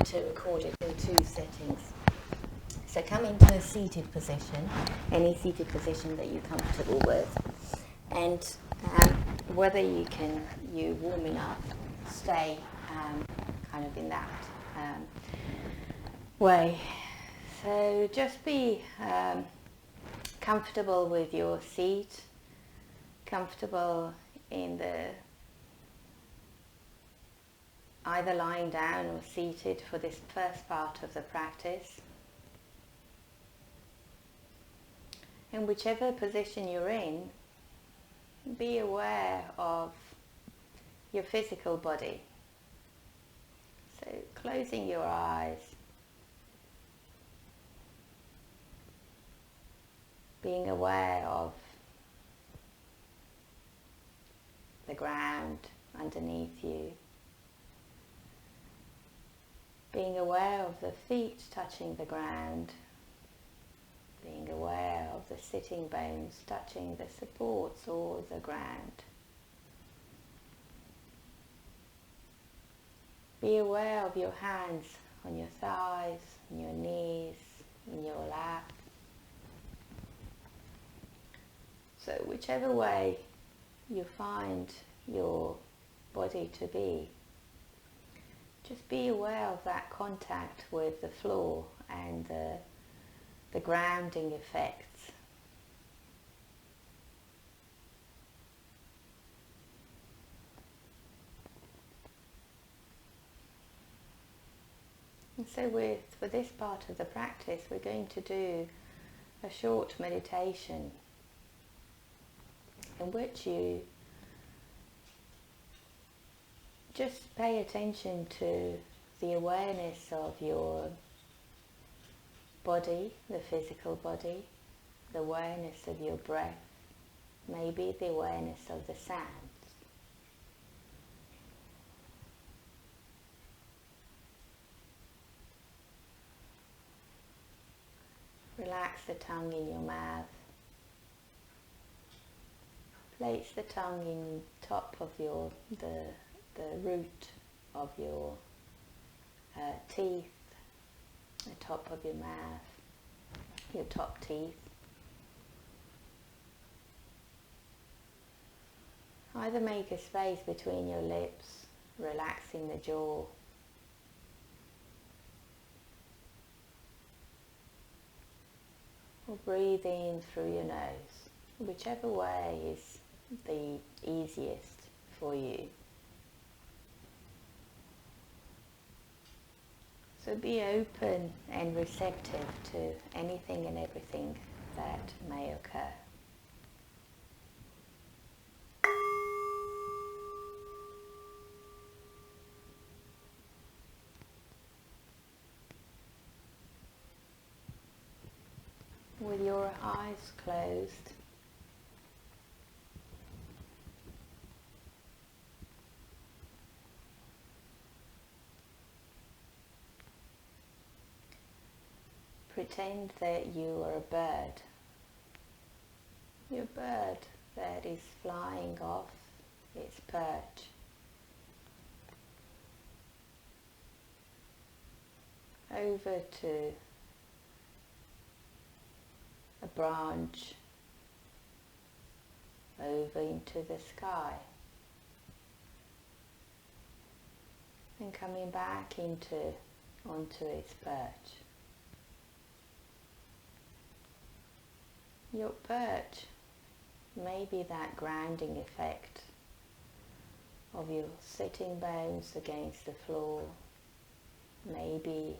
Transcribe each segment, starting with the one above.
to record it in two settings. So come into a seated position, any seated position that you're comfortable with, and whether you warming up, stay kind of in that way. So just be comfortable with your seat, comfortable in the either lying down or seated for this first part of the practice. In whichever position you're in, be aware of your physical body. So closing your eyes, being aware of the ground underneath you, being aware of the feet touching the ground, being aware of the sitting bones touching the supports or the ground. Be aware of your hands on your thighs, on your knees, in your lap. So whichever way you find your body to be, just be aware of that contact with the floor and the grounding effects. And so for this part of the practice, we're going to do a short meditation in which you just pay attention to the awareness of your body, the physical body, the awareness of your breath, maybe the awareness of the sounds. Relax the tongue in your mouth. Place the tongue in top of the root of your teeth, the top of your mouth, your top teeth. Either make a space between your lips, relaxing the jaw, or breathe in through your nose, whichever way is the easiest for you. So be open and receptive to anything and everything that may occur. With your eyes closed, pretend that you are a bird. You're a bird that is flying off its perch. Over to a branch, over into the sky, and coming back onto its perch. Your perch may be that grounding effect of your sitting bones against the floor, maybe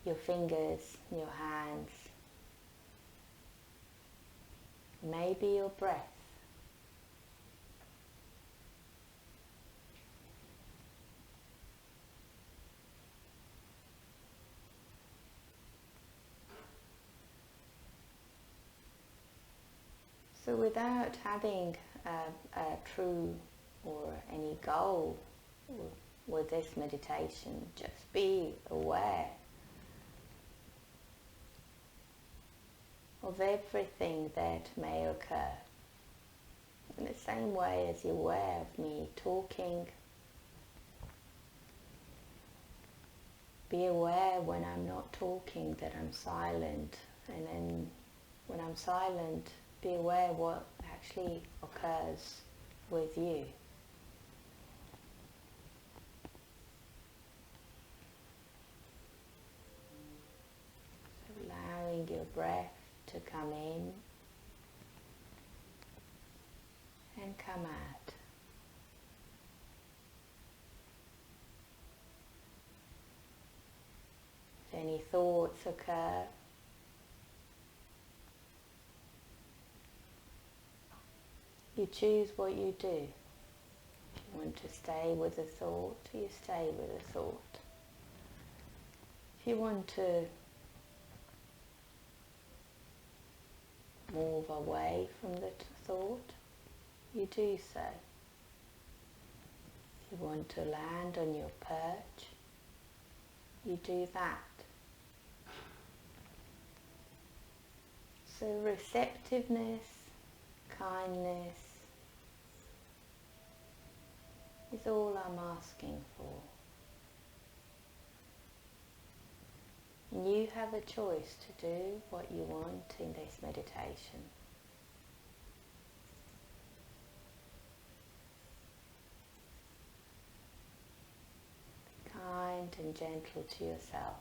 your fingers, your hands, maybe your breath. So without having a true or any goal with this meditation, just be aware of everything that may occur. In the same way as you're aware of me talking, Be aware when I'm not talking that I'm silent, and then when I'm silent, be aware what actually occurs with you. So allowing your breath to come in and come out. If any thoughts occur, you choose what you do. If you want to stay with a thought, you stay with a thought. If you want to move away from the thought, you do so. If you want to land on your perch, you do that. So receptiveness, kindness is all I'm asking for. And you have a choice to do what you want in this meditation. Be kind and gentle to yourself.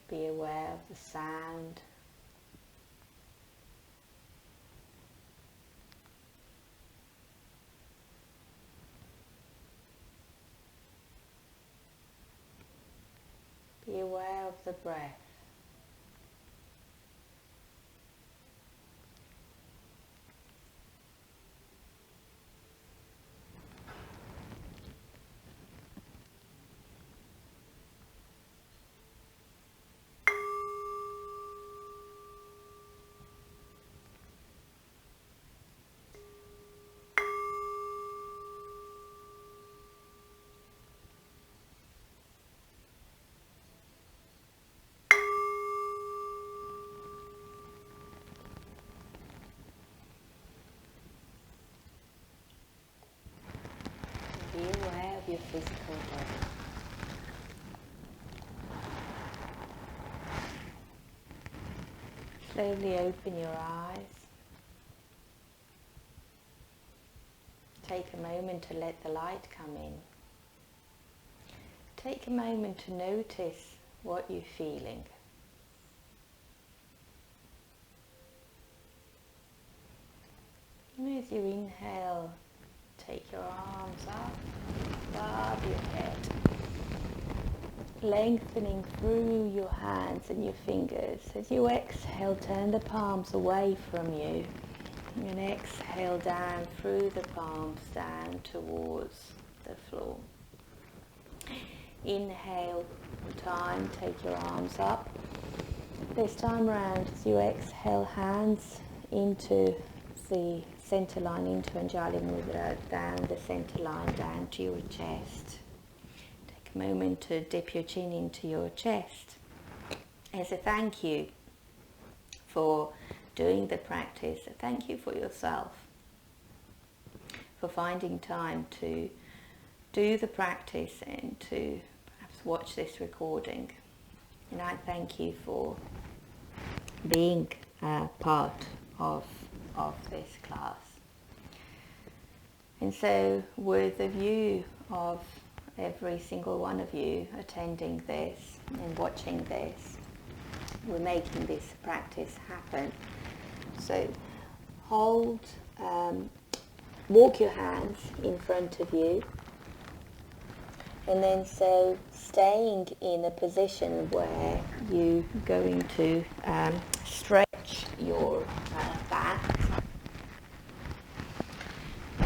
Be aware of the sound. Be aware of the breath. Be aware of your physical body. Slowly open your eyes. Take a moment to let the light come in. Take a moment to notice what you're feeling. And as you inhale, take your arms up above your head, lengthening through your hands and your fingers. As you exhale, turn the palms away from you, and exhale down through the palms, down towards the floor. Inhale, time, take your arms up. This time round, as you exhale, hands into the center line, into Anjali Mudra, down the center line, down to your chest. Take a moment to dip your chin into your chest as a thank you for doing the practice. A thank you for yourself for finding time to do the practice and to perhaps watch this recording. And I thank you for being part of this class. And so with the view of every single one of you attending this and watching this, we're making this practice happen. So hold, walk your hands in front of you, and then so staying in a position where you're going to stretch your back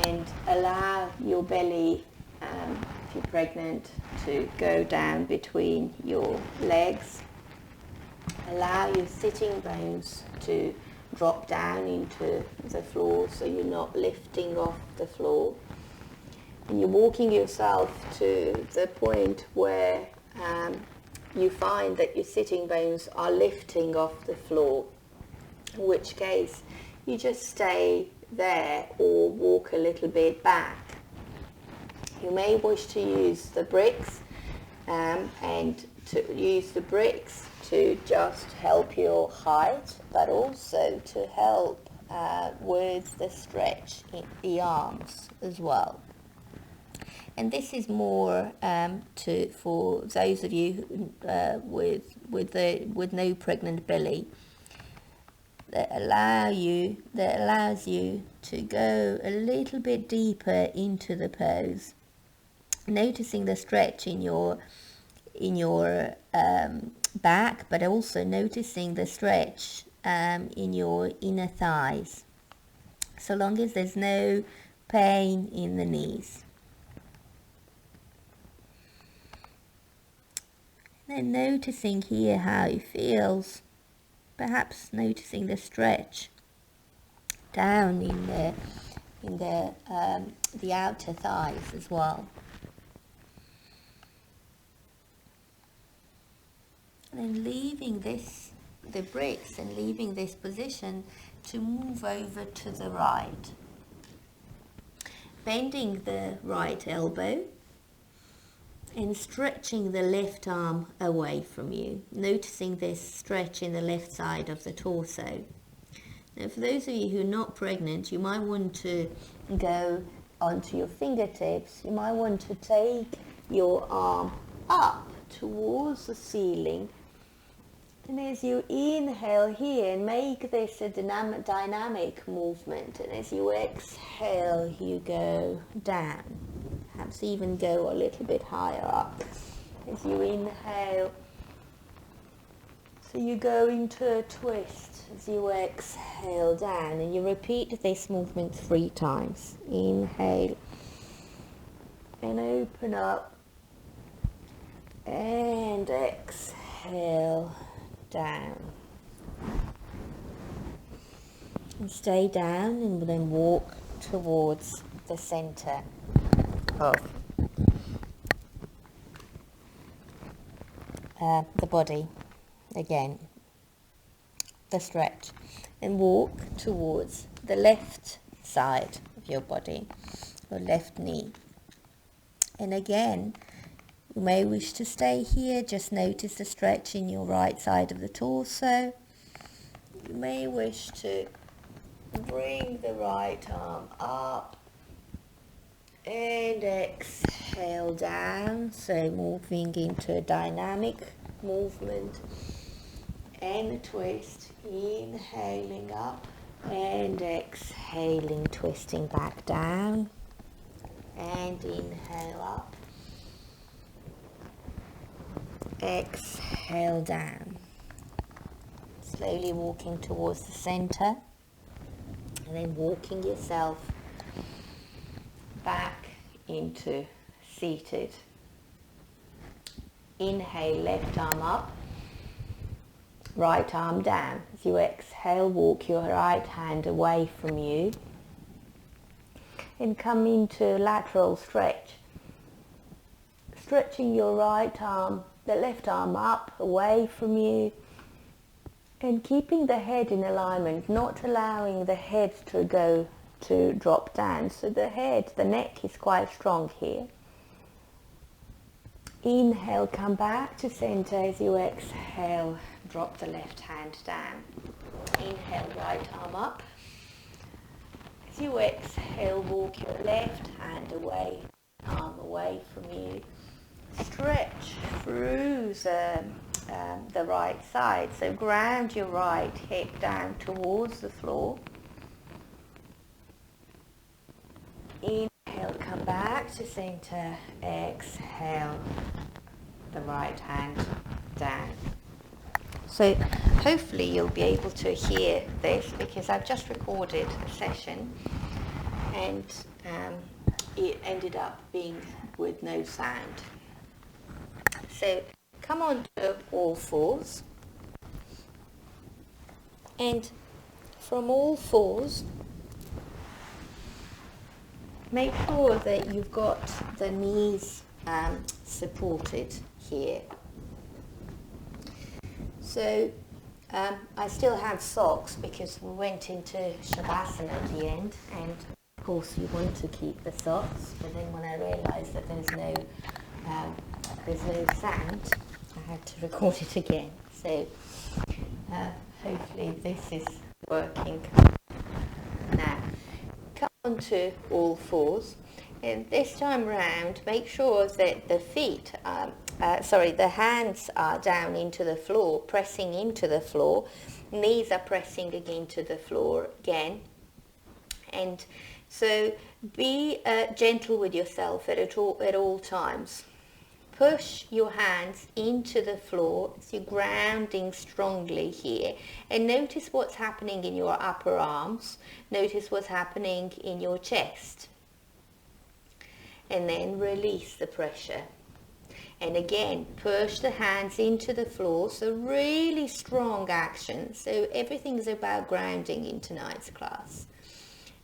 and allow your belly, if you're pregnant, to go down between your legs. Allow your sitting bones to drop down into the floor so you're not lifting off the floor. And you're walking yourself to the point where you find that your sitting bones are lifting off the floor, in which case you just stay there or walk a little bit back. You may wish to use the bricks and to use the bricks to just help your height, but also to help with the stretch in the arms as well. And this is more for those of you with no pregnant belly, that allows you to go a little bit deeper into the pose, noticing the stretch in your back, but also noticing the stretch in your inner thighs, so long as there's no pain in the knees. Then noticing here how it feels, perhaps noticing the stretch down in the outer thighs as well. And then leaving the bricks and leaving this position to move over to the right. Bending the right elbow and stretching the left arm away from you, noticing this stretch in the left side of the torso. Now, for those of you who are not pregnant, you might want to go onto your fingertips. You might want to take your arm up towards the ceiling, and as you inhale here, make this a dynamic movement, and as you exhale, you go down. Perhaps even go a little bit higher up as you inhale. So you go into a twist as you exhale down, and you repeat this movement 3 times. Inhale and open up, and exhale down. And stay down, and then walk towards the center of the body. Again, the stretch, and walk towards the left side of your body, or left knee. And again, you may wish to stay here, just notice the stretch in your right side of the torso. You may wish to bring the right arm up and exhale down, so moving into a dynamic movement and a twist. Inhaling up and exhaling, twisting back down, and inhale up, exhale down. Slowly walking towards the center, and then walking yourself back into seated. Inhale, left arm up, right arm down. As you exhale, walk your right hand away from you and come into lateral stretch. Stretching your right arm, the left arm up, away from you, and keeping the head in alignment, not allowing the head to drop down. So the neck is quite strong here. Inhale, come back to center. As you exhale, drop the left hand down. Inhale, right arm up. As you exhale, walk your left hand away, arm away from you. Stretch through the right side. So ground your right hip down towards the floor. Inhale, come back to center. Exhale, the right hand down. So hopefully you'll be able to hear this, because I've just recorded a session and it ended up being with no sound. So come on to all fours, and from all fours make sure that you've got the knees supported here. So I still have socks because we went into Savasana at the end, and of course you want to keep the socks, but then when I realised that there's no sound, I had to record it again. So hopefully this is working now. Come on to all fours, and this time round make sure that the feet the hands are down into the floor, pressing into the floor. Knees are pressing into the floor again. And so be gentle with yourself at all times. Push your hands into the floor, so you're grounding strongly here. And notice what's happening in your upper arms. Notice what's happening in your chest. And then release the pressure. And again, push the hands into the floor, so really strong action. So everything is about grounding in tonight's class.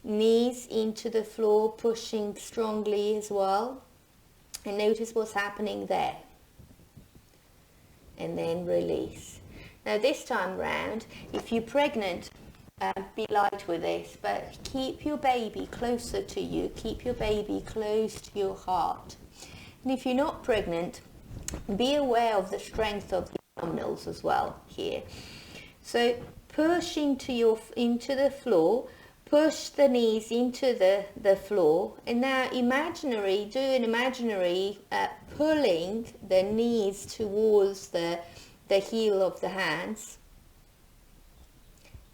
Knees into the floor, pushing strongly as well. And notice what's happening there. And then release. Now this time round, if you're pregnant, be light with this, but keep your baby closer to you. Keep your baby close to your heart. And if you're not pregnant, be aware of the strength of the abdominals as well here. So push into the floor, push the knees into the floor, and now do an imaginary pulling the knees towards the heel of the hands,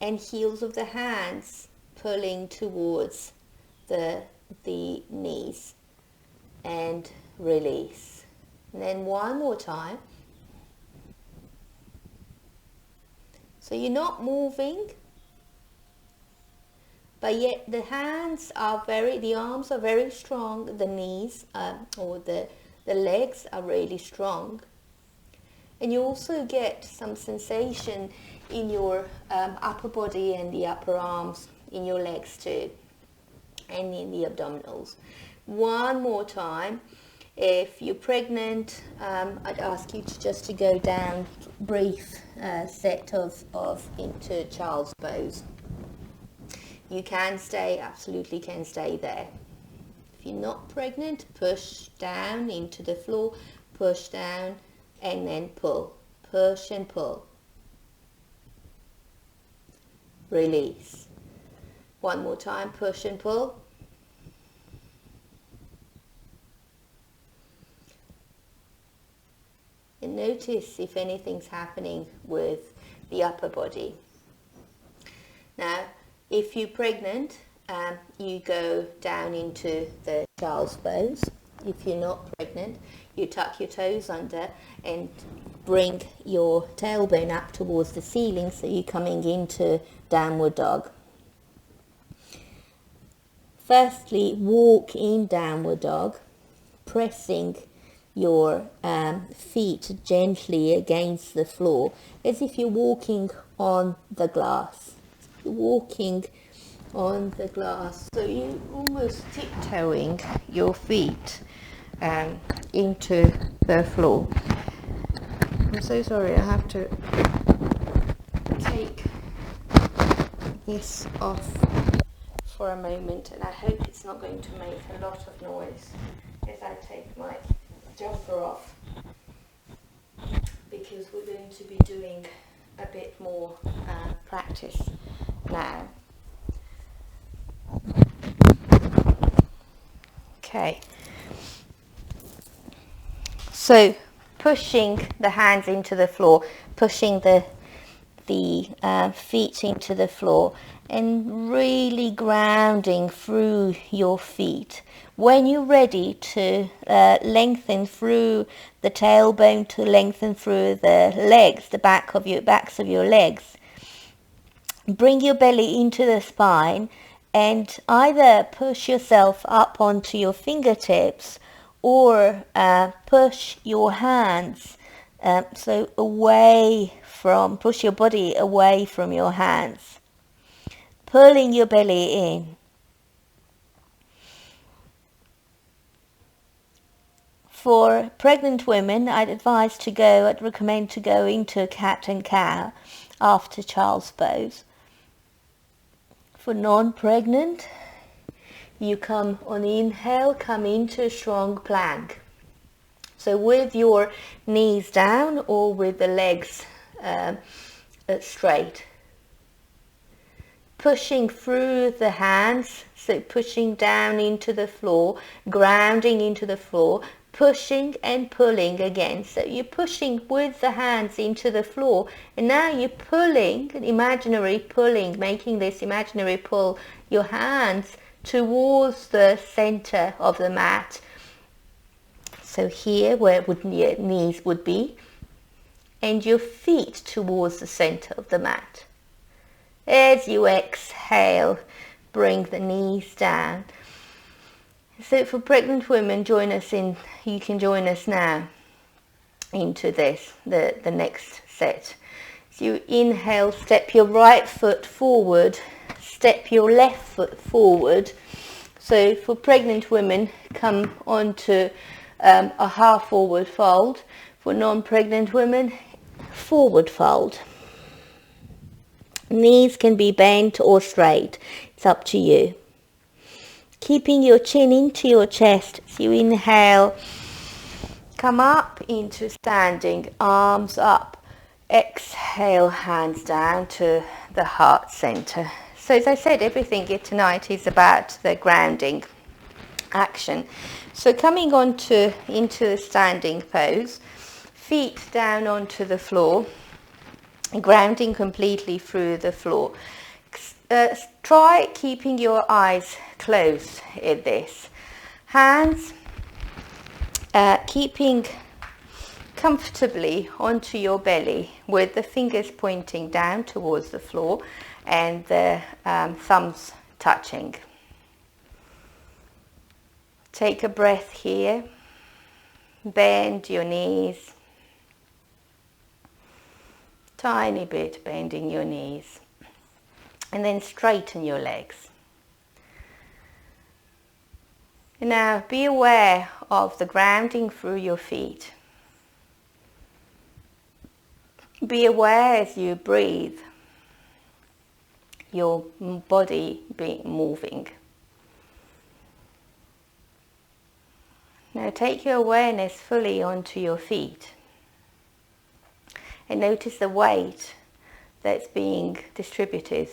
and heels of the hands pulling towards the knees, and release. And then one more time. So you're not moving, but yet the arms are very strong, the knees or the legs are really strong. And you also get some sensation in your upper body and the upper arms, in your legs too, and in the abdominals. One more time. If you're pregnant, I'd ask you to go down, brief set of into child's pose. You absolutely can stay there. If you're not pregnant, push down into the floor, push down, and then pull. Push and pull. Release. One more time, push and pull. And notice if anything's happening with the upper body. Now, if you're pregnant, you go down into the child's pose. If you're not pregnant, you tuck your toes under and bring your tailbone up towards the ceiling, so you're coming into downward dog. Firstly, walk in downward dog, pressing your feet gently against the floor, as if you're walking on the glass. You're walking on the glass, so you're almost tiptoeing your feet into the floor. I'm so sorry, I have to take this off for a moment, and I hope it's not going to make a lot of noise as I take my jumper off, because we're going to be doing a bit more practice now. Okay. So pushing the hands into the floor, pushing the feet into the floor, and really grounding through your feet. When you're ready to lengthen through the tailbone, to lengthen through the legs, the backs of your legs, bring your belly into the spine and either push yourself up onto your fingertips or push your hands push your body away from your hands, pulling your belly in. For pregnant women, I'd recommend to go into cat and cow after child's pose. For non-pregnant, you come on inhale, come into a strong plank. So with your knees down or with the legs straight. Pushing through the hands, so pushing down into the floor, grounding into the floor, pushing and pulling again. So you're pushing with the hands into the floor, and now you're pulling, making this imaginary pull, your hands towards the center of the mat. So here where your knees would be, and your feet towards the center of the mat. As you exhale, bring the knees down. So for pregnant women, you can join us now into this, the next set. So you inhale, step your right foot forward, step your left foot forward. So for pregnant women, come onto a half forward fold. For non-pregnant women, forward fold. Knees can be bent or straight. It's up to you. Keeping your chin into your chest. So you inhale, come up into standing, arms up. Exhale, hands down to the heart center. So as I said, everything here tonight is about the grounding action. So coming into the standing pose, feet down onto the floor, grounding completely through the floor. Try keeping your eyes closed in this. Hands keeping comfortably onto your belly with the fingers pointing down towards the floor and the thumbs touching. Take a breath here. Bend your knees. Tiny bit bending your knees. And then straighten your legs. And now be aware of the grounding through your feet. Be aware as you breathe, your body moving. Now take your awareness fully onto your feet. And notice the weight that's being distributed.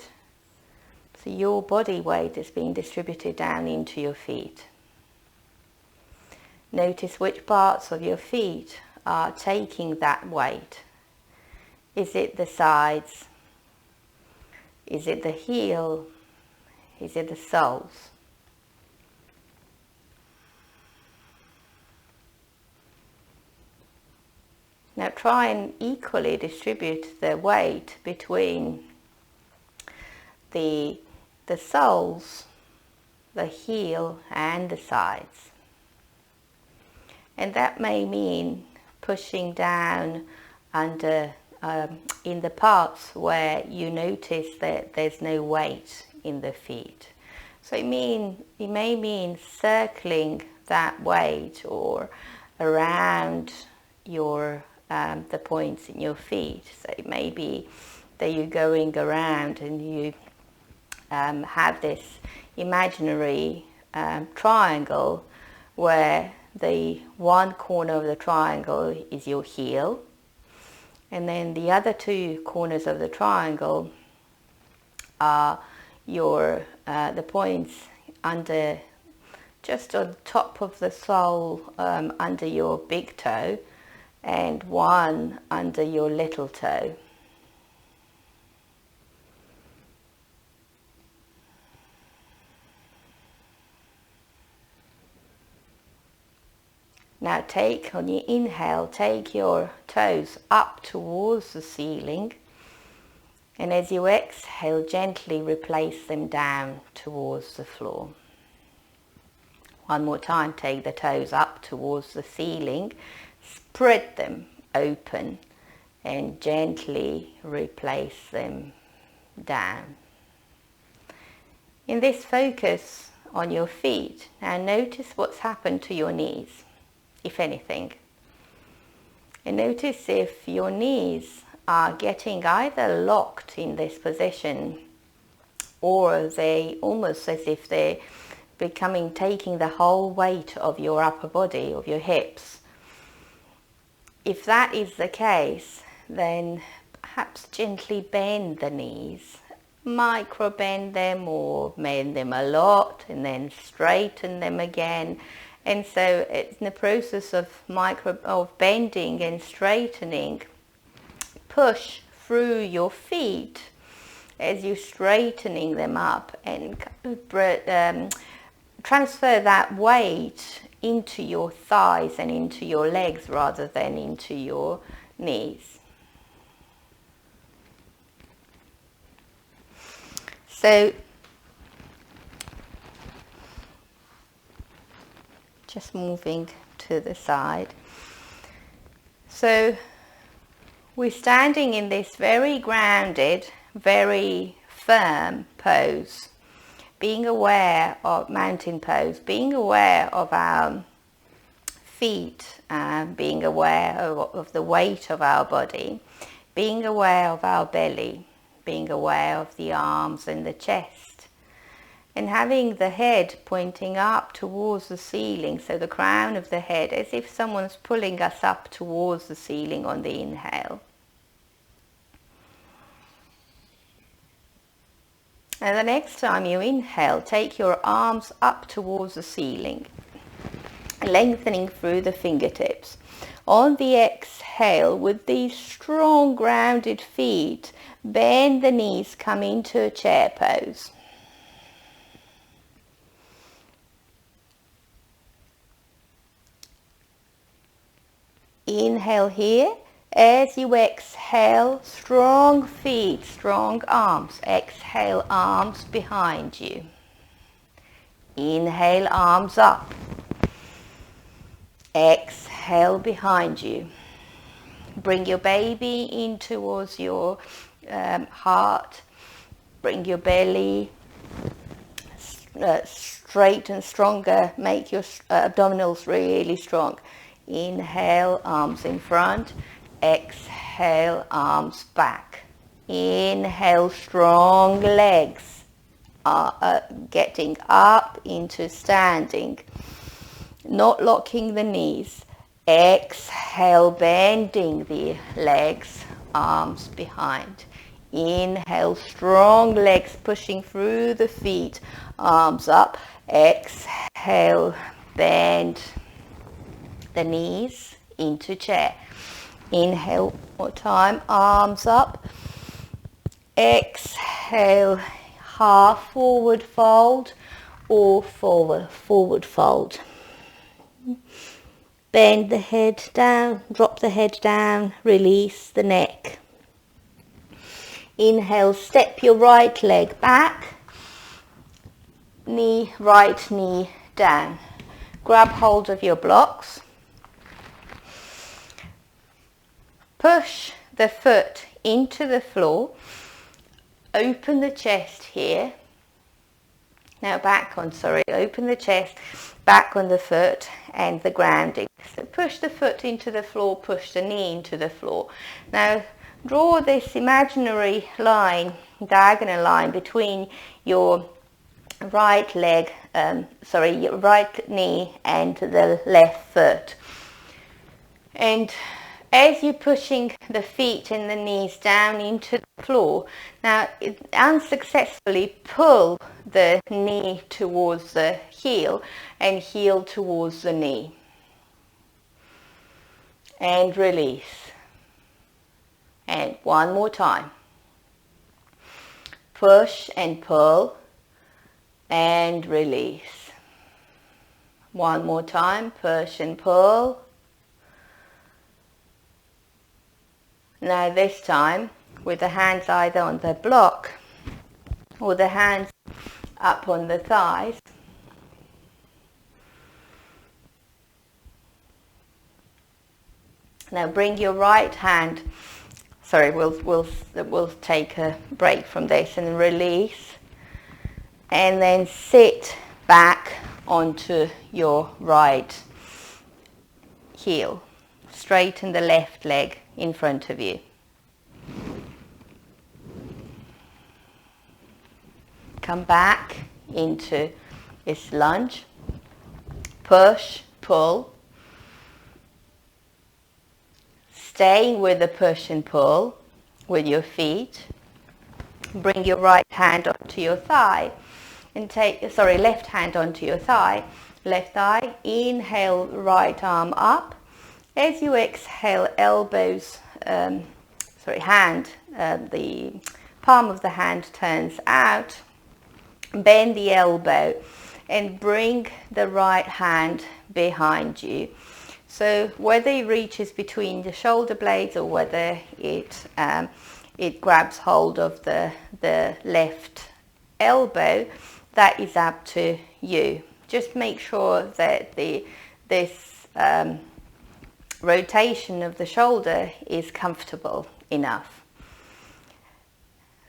So your body weight is being distributed down into your feet. Notice which parts of your feet are taking that weight. Is it the sides? Is it the heel? Is it the soles? Now try and equally distribute the weight between the soles, the heel and the sides. And that may mean pushing down under in the parts where you notice that there's no weight in the feet. So it may mean circling that weight or around your the points in your feet. So it may be that you're going around and you have this imaginary triangle where the one corner of the triangle is your heel, and then the other two corners of the triangle are your the points under just on top of the sole under your big toe, and one under your little toe. Now take, on your inhale, take your toes up towards the ceiling, and as you exhale, gently replace them down towards the floor. One more time, take the toes up towards the ceiling, spread them open, and gently replace them down. In this, focus on your feet. Now notice what's happened to your knees, if anything. And notice if your knees are getting either locked in this position, or they almost as if they're taking the whole weight of your upper body, of your hips. If that is the case, then perhaps gently bend the knees, micro bend them or bend them a lot, and then straighten them again. And so it's in the process of bending and straightening, push through your feet as you're straightening them up, and transfer that weight into your thighs and into your legs rather than into your knees. So just moving to the side. So we're standing in this very grounded, very firm pose, being aware of mountain pose, being aware of our feet, being aware of the weight of our body, being aware of our belly, being aware of the arms and the chest, and having the head pointing up towards the ceiling, so the crown of the head, as if someone's pulling us up towards the ceiling on the inhale. And the next time you inhale, take your arms up towards the ceiling, lengthening through the fingertips. On the exhale, with these strong grounded feet, bend the knees, come into a chair pose. Inhale here. As you exhale, strong feet, strong arms. Exhale, arms behind you. Inhale, arms up. Exhale, behind you. Bring your baby in towards your heart. Bring your belly straight and stronger. Make your abdominals really strong. Inhale, arms in front. Exhale, arms back. Inhale, strong legs, getting up into standing, not locking the knees. Exhale, bending the legs, arms behind. Inhale, strong legs pushing through the feet, arms up. Exhale, bend the knees into chair. Inhale, one more time, arms up. Exhale, half forward fold or forward fold. Bend the head down, drop the head down, release the neck. Inhale, step your right leg back, right knee down. Grab hold of your blocks. Push the foot into the floor. Open the chest here. Now open the chest, back on the foot and the grounding. So push the foot into the floor, push the knee into the floor. Now draw this imaginary line, diagonal line between your right leg, your right knee and the left foot. And as you're pushing the feet and the knees down into the floor, now unsuccessfully pull the knee towards the heel and heel towards the knee. And release. And one more time. Push and pull and release. One more time. Push and pull. Now this time with the hands either on the block or the hands up on the thighs. Now bring your right hand, sorry, we'll take a break from this and release. And then sit back onto your right heel. Straighten the left leg in front of you. Come back into this lunge. Push, pull. Staying with the push and pull with your feet. Bring your right hand onto your thigh and left hand onto your thigh. Left thigh. Inhale, right arm up. As you exhale, elbows, hand, the palm of the hand turns out. Bend the elbow and bring the right hand behind you. So whether it reaches between the shoulder blades or whether it grabs hold of the left elbow, that is up to you. Just make sure that this rotation of the shoulder is comfortable enough.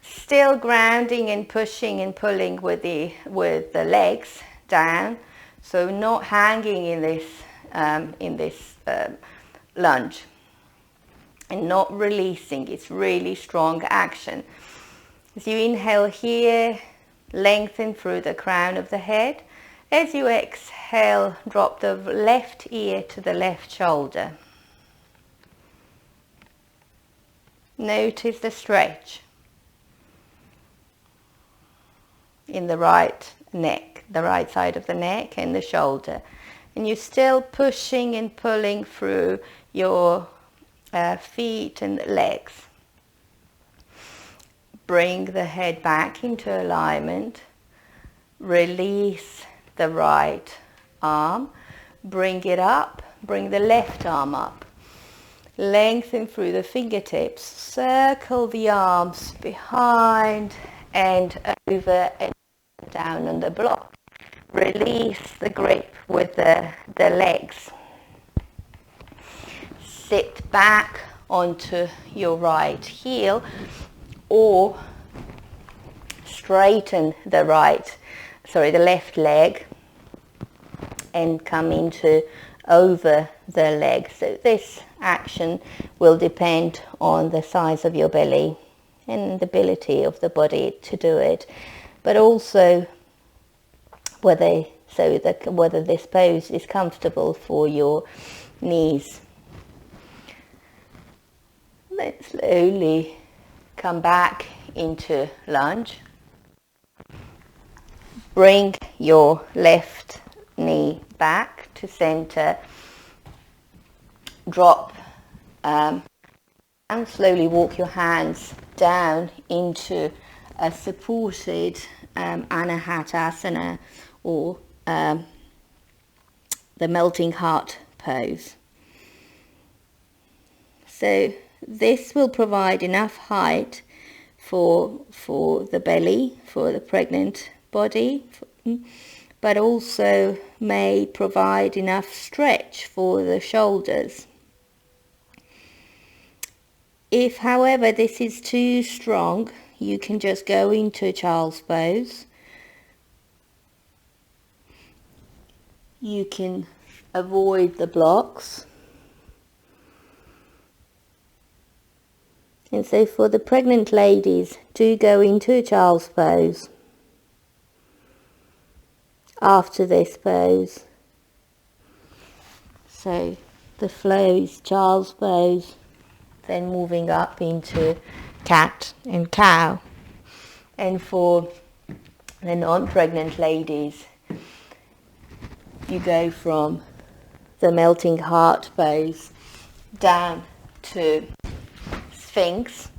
Still grounding and pushing and pulling with the legs down, so not hanging in this lunge and not releasing. It's really strong action. As you inhale here, lengthen through the crown of the head. As you exhale, drop the left ear to the left shoulder. Notice the stretch in the right neck, the right side of the neck and the shoulder. And you're still pushing and pulling through your feet and legs. Bring the head back into alignment. Release the right arm. Bring it up. Bring the left arm up. Lengthen through the fingertips. Circle the arms behind and over and down on the block. Release the grip with the legs. Sit back onto your right heel or straighten the left leg and come into over the leg. So this action will depend on the size of your belly and the ability of the body to do it, but also whether this pose is comfortable for your knees. Let's slowly come back into lunge. Bring your left knee back to center. Drop and slowly walk your hands down into a supported Anahatasana or the melting heart pose. So this will provide enough height for the belly, for the pregnant body, but also may provide enough stretch for the shoulders. If, however, this is too strong, you can just go into child's pose. You can avoid the blocks. And so for the pregnant ladies, do go into child's pose after this pose. So the flow is child's pose, then moving up into cat and cow. And for The non-pregnant ladies, you go from the melting heart pose down to Sphinx,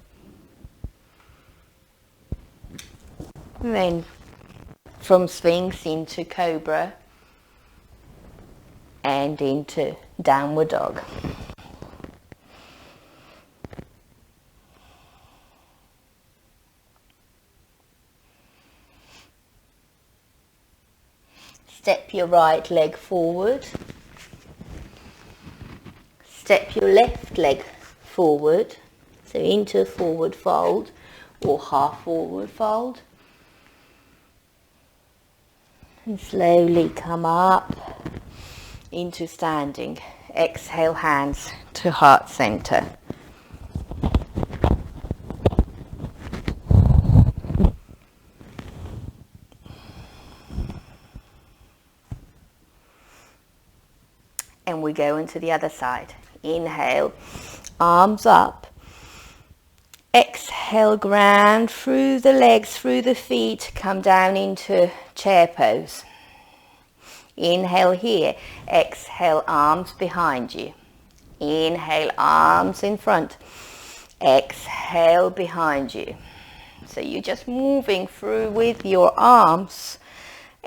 and then from Sphinx into Cobra and into Downward Dog. Step your right leg forward. Step your left leg forward, so into a forward fold or half forward fold. And slowly come up into standing. Exhale, hands to heart center. And we go into the other side. Inhale, arms up. Exhale, ground through the legs, through the feet, come down into chair pose. Inhale here, exhale, arms behind you. Inhale, arms in front. Exhale, behind you. So you're just moving through with your arms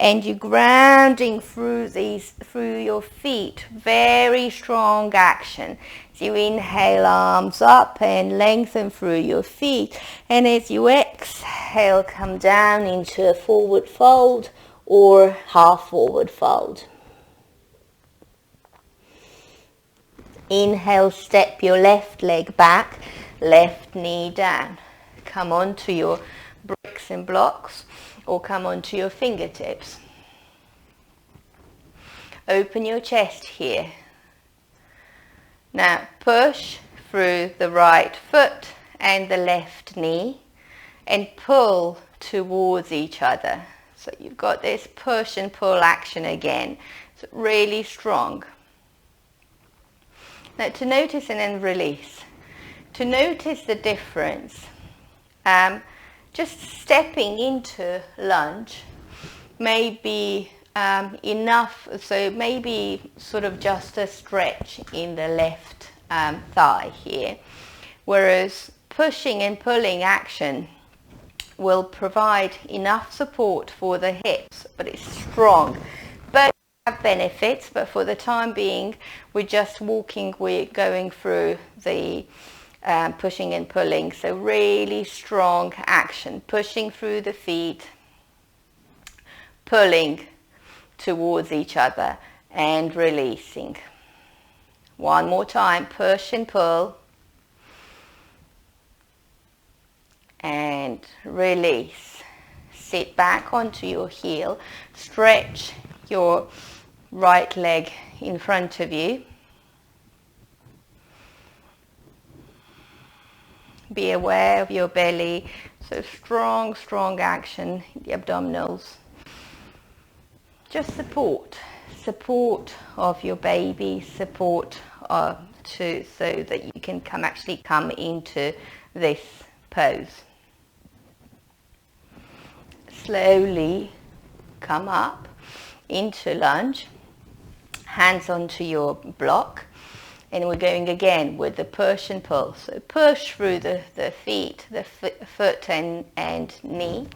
and you're grounding through your feet. Very strong action. So you inhale, arms up and lengthen through your feet. And as you exhale, come down into a forward fold or half forward fold. Inhale, step your left leg back, left knee down. Come onto your bricks and blocks or come onto your fingertips. Open your chest here. Now push through the right foot and the left knee and pull towards each other. So you've got this push and pull action again. It's really strong. Now to notice and then release. To notice the difference, just stepping into lunge may be enough, so maybe sort of just a stretch in the left thigh here, whereas pushing and pulling action will provide enough support for the hips, but it's strong. Both have benefits, but for the time being we're going through the pushing and pulling. So really strong action, pushing through the feet, pulling towards each other and releasing. One more time, push and pull and release. Sit back onto your heel, stretch your right leg in front of you. Be aware of your belly, so strong action in the abdominals. Just support of your baby, support so that you can come into this pose. Slowly come up into lunge, hands onto your block, and we're going again with the push and pull. So push through the feet, the foot and knee.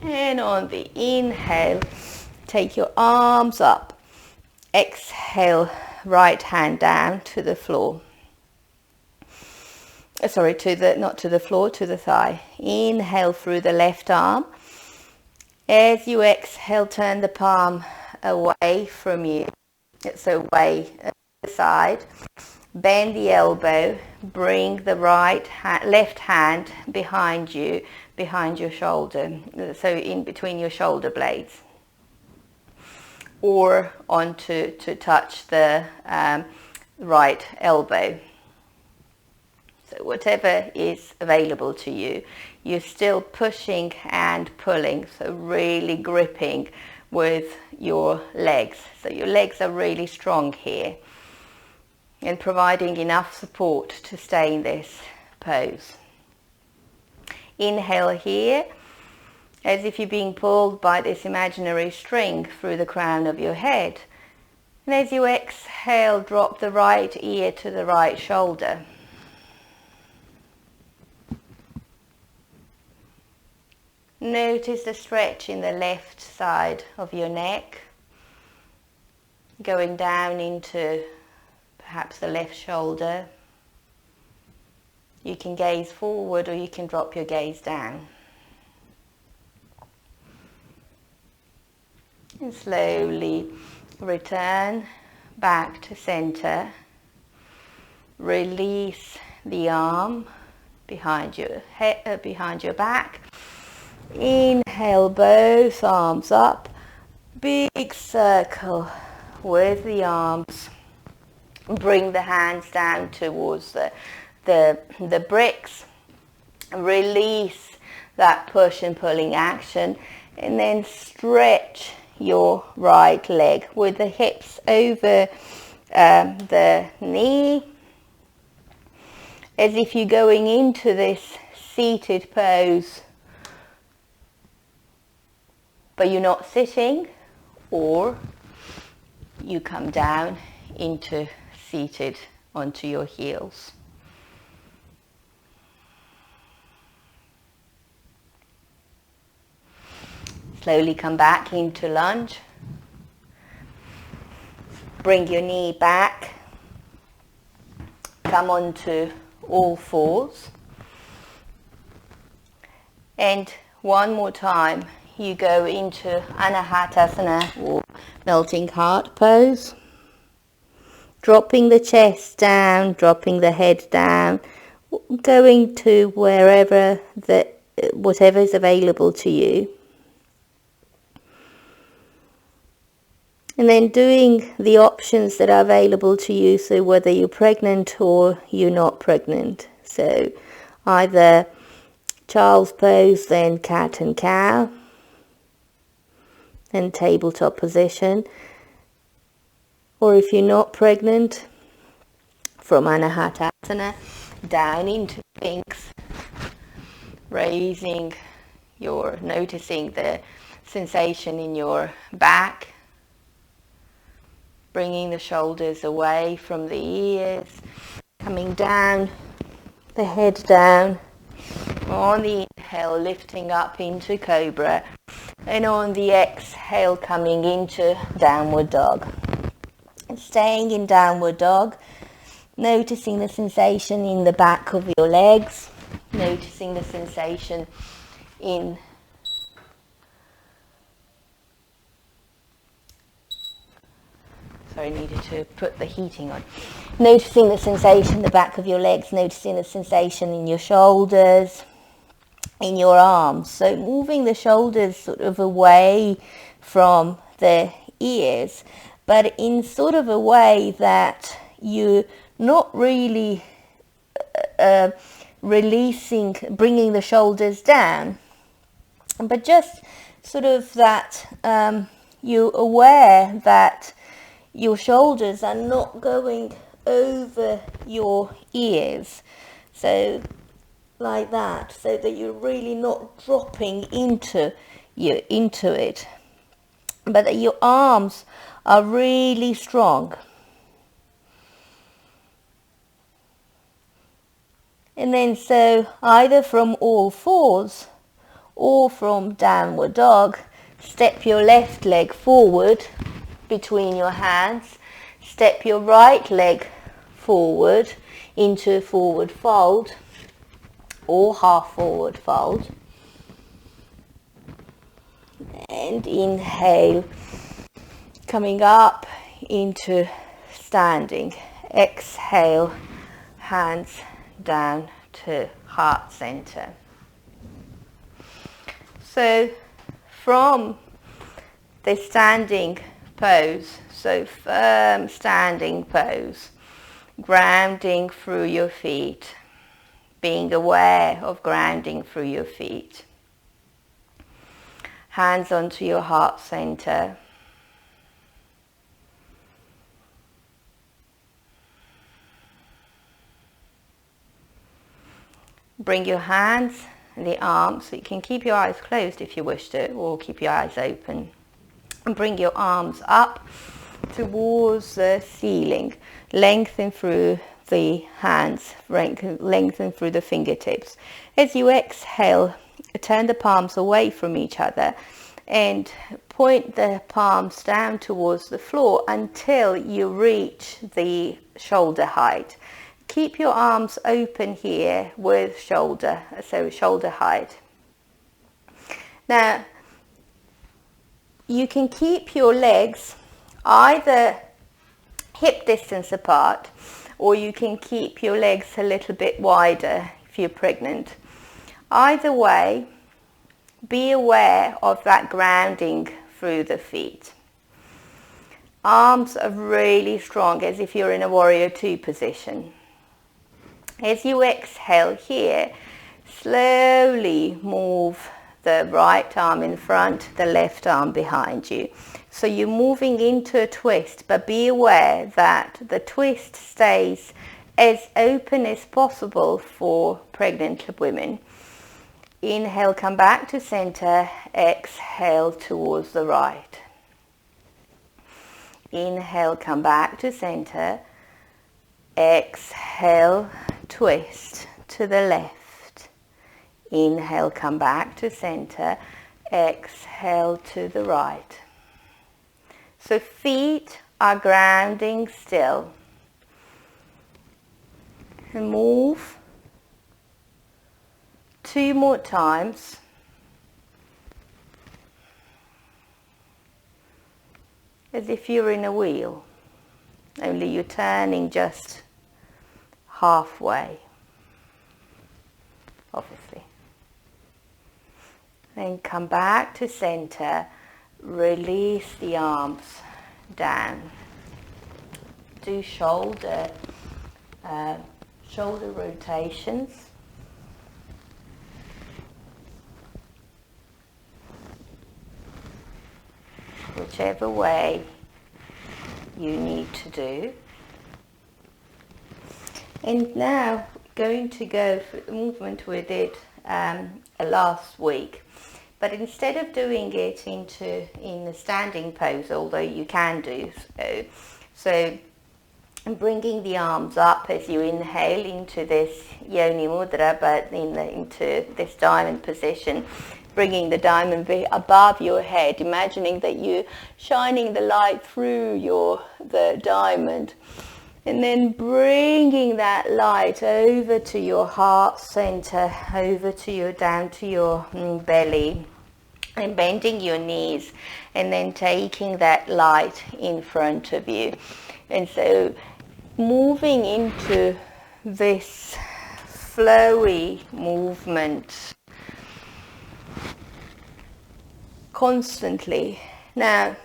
And on the inhale, take your arms up. Exhale, right hand down to the floor. Not to the floor, to the thigh. Inhale through the left arm. As you exhale, turn the palm away from you. It's away at the side. Bend the elbow. Bring the left hand behind you, behind your shoulder. So in between your shoulder blades. Or to touch the right elbow. So whatever is available to you, you're still pushing and pulling, so really gripping with your legs. So your legs are really strong here and providing enough support to stay in this pose. Inhale here, as if you're being pulled by this imaginary string through the crown of your head. And as you exhale, drop the right ear to the right shoulder. Notice the stretch in the left side of your neck, going down into perhaps the left shoulder. You can gaze forward or you can drop your gaze down. And slowly return back to center. Release the arm behind your head, behind your back. Inhale, both arms up. Big circle with the arms. Bring the hands down towards the bricks. Release that push and pulling action, and then stretch your right leg with the hips over the knee, as if you're going into this seated pose, but you're not sitting, or you come down into seated onto your heels. Slowly come back into lunge. Bring your knee back. Come onto all fours. And one more time, you go into Anahatasana, or melting heart pose. Dropping the chest down, dropping the head down, going to whatever is available to you. And then doing the options that are available to you, so whether you're pregnant or you're not pregnant. So either child's pose, then cat and cow, and tabletop position. Or if you're not pregnant, from Anahatasana down into Sphinx, noticing the sensation in your back, bringing the shoulders away from the ears, coming down, the head down. On the inhale, lifting up into Cobra, and on the exhale, coming into Downward Dog. And staying in Downward Dog, noticing the sensation in the back of your legs, noticing the sensation in needed to put the heating on. Noticing the sensation in the back of your legs, noticing the sensation in your shoulders, in your arms. So moving the shoulders sort of away from the ears, but in sort of a way that you're not really releasing, bringing the shoulders down, but just sort of that you're aware that your shoulders are not going over your ears, so like that, so that you're really not dropping into it, but that your arms are really strong. And then so either from all fours or from Downward Dog, step your left leg forward between your hands, step your right leg forward into forward fold or half forward fold, and inhale, coming up into standing. Exhale, hands down to heart center. So from the standing pose, so firm standing pose, grounding through your feet, being aware of grounding through your feet. Hands onto your heart center. Bring your hands the arms. So you can keep your eyes closed if you wish to, or keep your eyes open. And bring your arms up towards the ceiling. Lengthen through the hands, lengthen through the fingertips. As you exhale, turn the palms away from each other and point the palms down towards the floor until you reach the shoulder height. Keep your arms open here with shoulder height. Now, you can keep your legs either hip distance apart, or you can keep your legs a little bit wider if you're pregnant. Either way, be aware of that grounding through the feet. Arms are really strong, as if you're in a warrior two position. As you exhale here, slowly move the right arm in front, the left arm behind you. So you're moving into a twist, but be aware that the twist stays as open as possible for pregnant women. Inhale, come back to center. Exhale towards the right. Inhale, come back to center. Exhale, twist to the left. Inhale, come back to center. Exhale to the right. So feet are grounding still. And move 2 more times. As if you're in a wheel, only you're turning just halfway, obviously. Then come back to center, release the arms down. Do shoulder rotations. Whichever way you need to do. And now going to go for the movement we did last week, but instead of doing it in the standing pose, although you can do so bringing the arms up as you inhale into this yoni mudra, but into this diamond position, bringing the diamond above your head, imagining that you're shining the light through the diamond, and then bringing that light over to your heart center, down to your belly, and bending your knees, and then taking that light in front of you. And so moving into this flowy movement constantly. Now,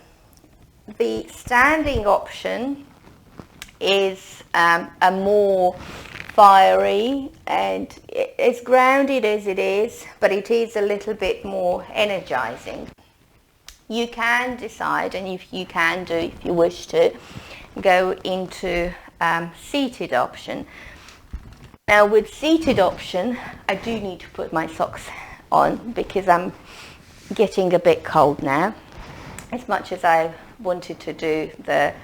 the standing option is a more fiery and as grounded as it is, but it is a little bit more energizing. You can decide, and if you can do, if you wish to, go into seated option. Now with seated option, I do need to put my socks on because I'm getting a bit cold now. As much as I wanted to do the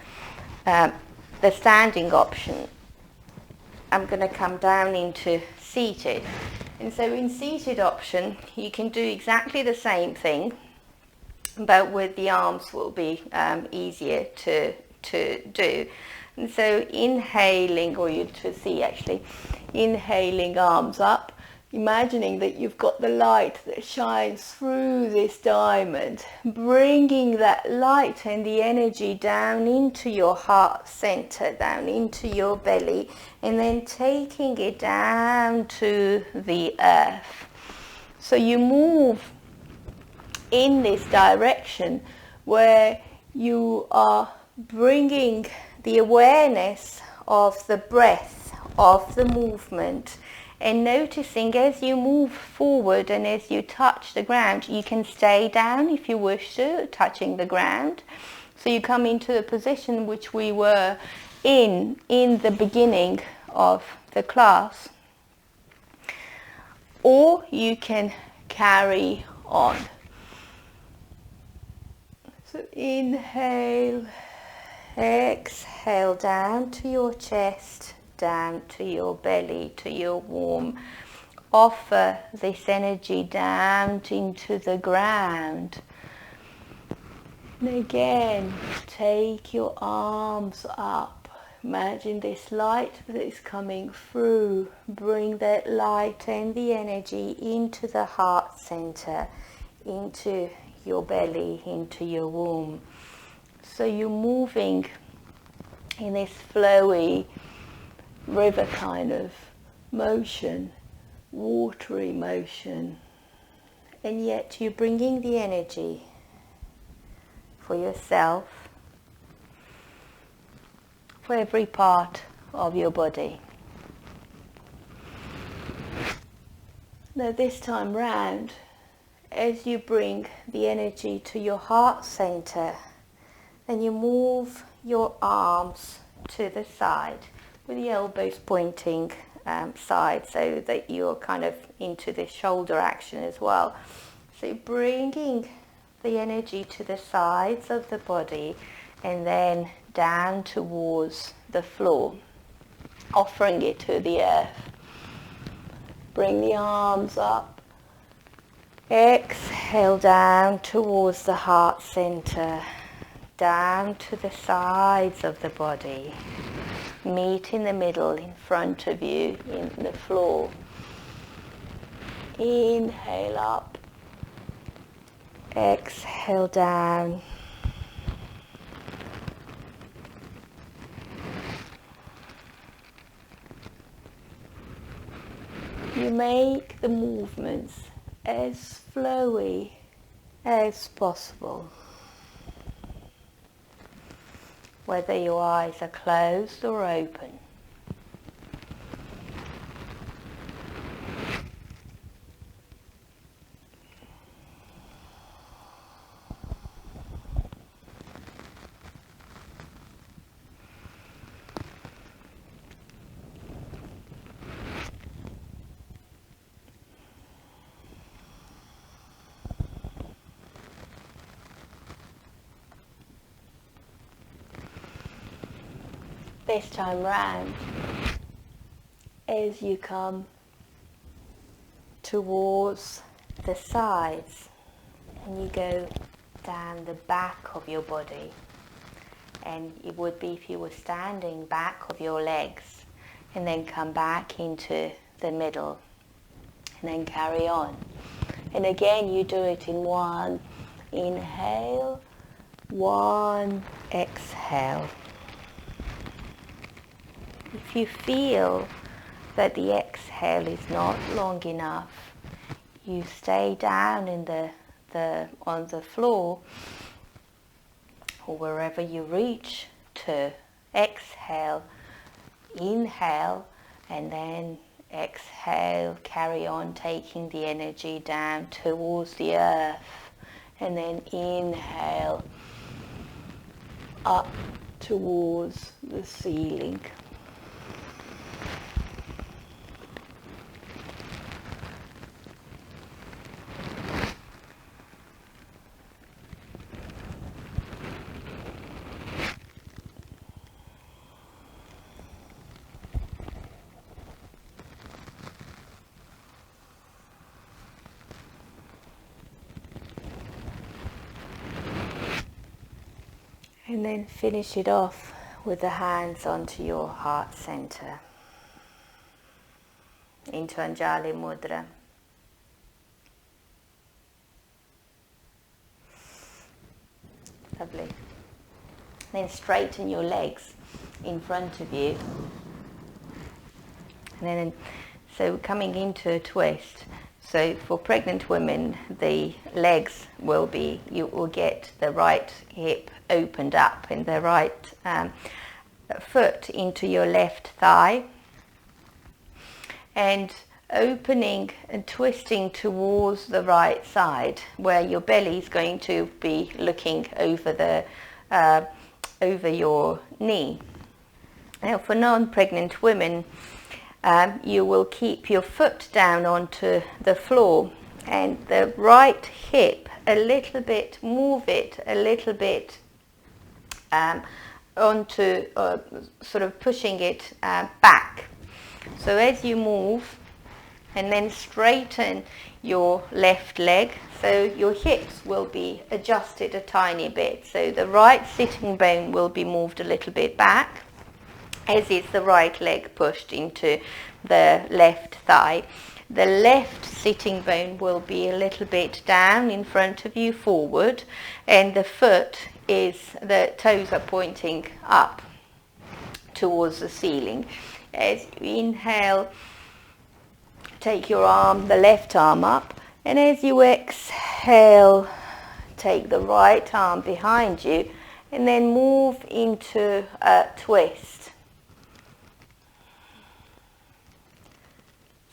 standing option, I'm going to come down into seated. And so in seated option, you can do exactly the same thing, but with the arms will be easier to do. And so inhaling, or you to see actually, inhaling arms up, imagining that you've got the light that shines through this diamond, bringing that light and the energy down into your heart center, down into your belly, and then taking it down to the earth. So you move in this direction where you are bringing the awareness of the breath, of the movement, and noticing as you move forward and as you touch the ground, you can stay down if you wish to, touching the ground. So you come into the position which we were in the beginning of the class. or you can carry on. So inhale, exhale down to your chest, down to your belly, to your womb. Offer this energy down into the ground. And again, take your arms up. Imagine this light that is coming through. Bring that light and the energy into the heart center, into your belly, into your womb. So you're moving in this flowy river kind of motion, watery motion, and yet you're bringing the energy for yourself, for every part of your body. Now this time round, as you bring the energy to your heart center, then you move your arms to the side with the elbows pointing side, so that you're kind of into the shoulder action as well. So bringing the energy to the sides of the body and then down towards the floor, offering it to the earth. Bring the arms up. Exhale down towards the heart center, down to the sides of the body. Meet in the middle, in front of you, in the floor. Inhale up. Exhale down. You make the movements as flowy as possible. Whether your eyes are closed or open. This time round, as you come towards the sides and you go down the back of your body, and it would be if you were standing back of your legs, and then come back into the middle and then carry on. And again you do it in one inhale, one exhale. If you feel that the exhale is not long enough, you stay down in on the floor or wherever you reach to. Exhale, inhale, and then exhale, carry on taking the energy down towards the earth, and then inhale up towards the ceiling. And then finish it off with the hands onto your heart center, into Anjali Mudra. Lovely. Then straighten your legs in front of you. And then, so coming into a twist. So for pregnant women, the legs will be, you will get the right hip opened up and the right foot into your left thigh, and opening and twisting towards the right side, where your belly is going to be looking over over your knee. Now for non-pregnant women, you will keep your foot down onto the floor, and the right hip a little bit, move it a little bit onto, sort of pushing it back. So as you move, and then straighten your left leg, so your hips will be adjusted a tiny bit. So the right sitting bone will be moved a little bit back, as is the right leg pushed into the left thigh. The left sitting bone will be a little bit down in front of you, forward, and the foot is, the toes are pointing up towards the ceiling. As you inhale, take your arm, the left arm up, and as you exhale, take the right arm behind you, and then move into a twist.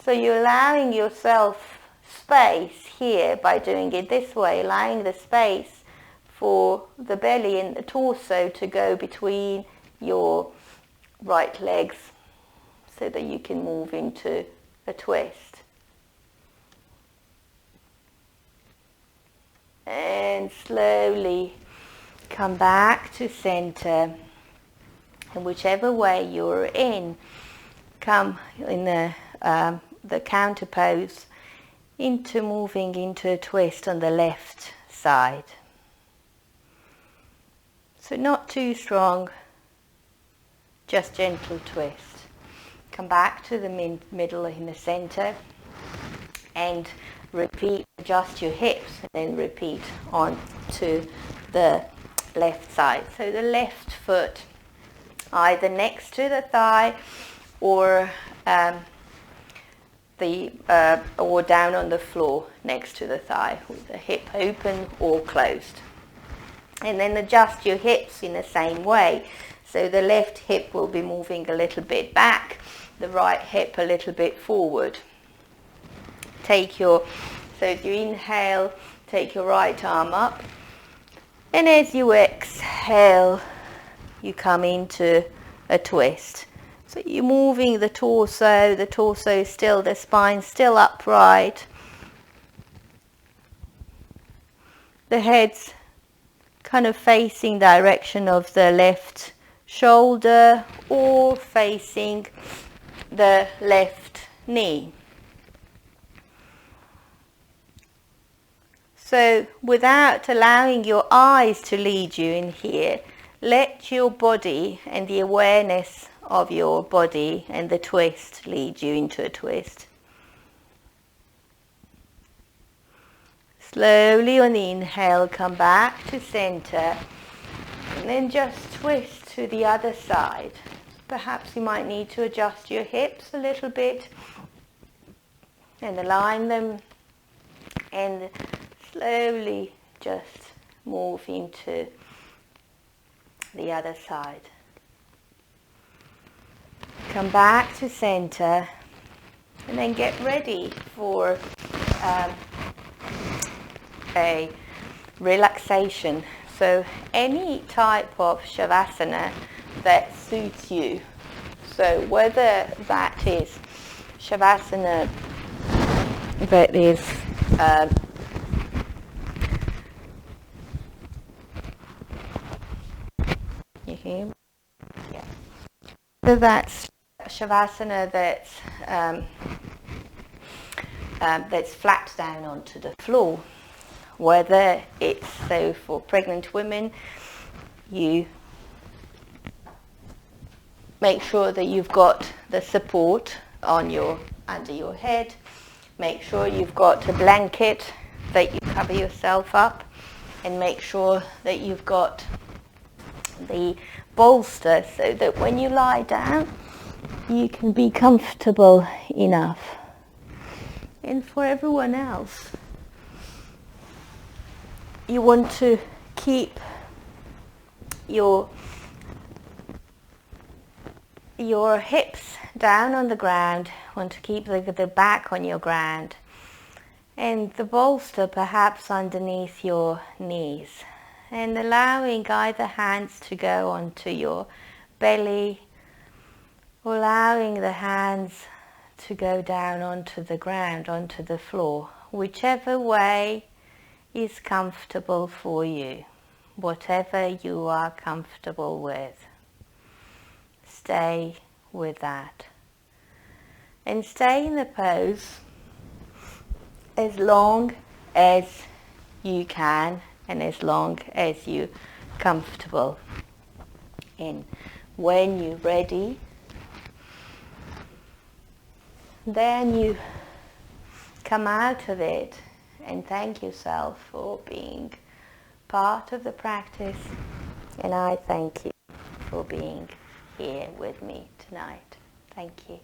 So you're allowing yourself space here by doing it this way, allowing the space for the belly and the torso to go between your right legs so that you can move into a twist. And slowly come back to center, and whichever way you're in, come in the counter pose into moving into a twist on the left side. So not too strong, just gentle twist. Come back to the middle in the center, and repeat, adjust your hips, and then repeat on to the left side. So the left foot either next to the thigh or or down on the floor next to the thigh, with the hip open or closed. And then adjust your hips in the same way. So the left hip will be moving a little bit back, the right hip a little bit forward. So if you inhale, take your right arm up, and as you exhale, you come into a twist. So you're moving the torso is still, the spine still upright. The head's kind of facing direction of the left shoulder or facing the left knee. So without allowing your eyes to lead you in here, let your body and the awareness of your body and the twist lead you into a twist. Slowly on the inhale, come back to center, and then just twist to the other side. Perhaps you might need to adjust your hips a little bit and align them, and slowly just move into the other side. Come back to center, and then get ready for a relaxation. So any type of Savasana that suits you. So whether that is Savasana that is you hear? Yeah. Whether that's Savasana that's flat down onto the floor, whether it's, so for pregnant women, you make sure that you've got the support on under your head. Make sure you've got a blanket that you cover yourself up, and make sure that you've got the bolster so that when you lie down you can be comfortable enough. And for everyone else, you want to keep your hips down on the ground, want to keep the back on your ground, and the bolster perhaps underneath your knees, and allowing either hands to go onto your belly, allowing the hands to go down onto the ground, onto the floor, whichever way is comfortable for you, whatever you are comfortable with. Stay with that. And stay in the pose as long as you can and as long as you're comfortable. And when you're ready, then you come out of it and thank yourself for being part of the practice. And I thank you for being here with me tonight. Thank you.